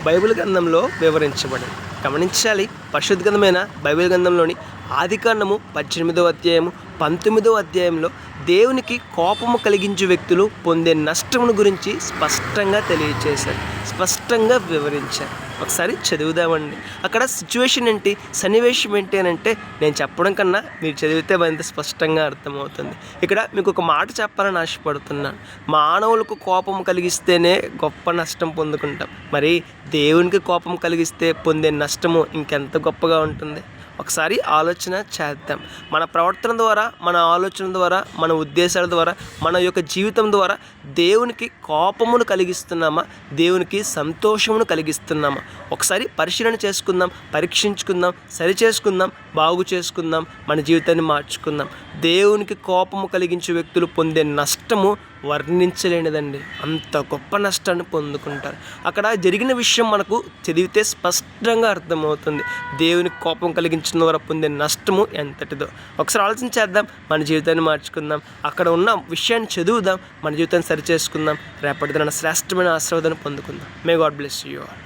Bible గ్రంథంలో వివరించబడింది. గమనించాలి, పరిశుద్ధ గ్రంథమైన బైబిల్ గ్రంథంలోని ఆదికాండము 18వ అధ్యాయము 19వ అధ్యాయంలో దేవునికి కోపము కలిగించే వ్యక్తులు పొందే నష్టమును గురించి స్పష్టంగా తెలియచేశారు, స్పష్టంగా వివరించారు. ఒకసారి చదువుదామండి. అక్కడ సిచ్యువేషన్ ఏంటి, సన్నివేశం ఏంటి అని అంటే నేను చెప్పడం కన్నా మీరు చదివితే మరింత స్పష్టంగా అర్థమవుతుంది. ఇక్కడ మీకు ఒక మాట చెప్పాలని ఆశపడుతున్నాను. మానవులకు కోపం కలిగిస్తేనే గొప్ప నష్టం పొందుకుంటాం, మరి దేవునికి కోపం కలిగిస్తే పొందే నష్టము ఇంకెంత గొప్పగా ఉంటుంది. ఒకసారి ఆలోచన చేద్దాం. మన ప్రవర్తన ద్వారా, మన ఆలోచన ద్వారా, మన ఉద్దేశాల ద్వారా, మన యొక్క జీవితం ద్వారా దేవునికి కోపమును కలిగిస్తున్నామా, దేవునికి సంతోషమును కలిగిస్తున్నామా? ఒకసారి పరిశీలన చేసుకుందాం, పరీక్షించుకుందాం, సరి చేసుకుందాం, బాగు చేసుకుందాం, మన జీవితాన్ని మార్చుకుందాం. దేవునికి కోపము కలిగించే వ్యక్తులు పొందే నష్టము వర్ణించలేనిదండి. అంత గొప్ప నష్టాన్ని పొందుకుంటారు. అక్కడ జరిగిన విషయం మనకు చదివితే స్పష్టంగా అర్థమవుతుంది. దేవునికి కోపం కలిగించిన ద్వారా పొందే నష్టము ఎంతటిదో ఒకసారి ఆలోచన చేద్దాం, మన జీవితాన్ని మార్చుకుందాం. అక్కడ ఉన్న విషయాన్ని చదువుదాం, మన జీవితాన్ని సరిచేసుకుందాం. రేపటి దిన శ్రేష్టమైన ఆశీర్వాదాన్ని పొందుకుందాం. May God bless you all.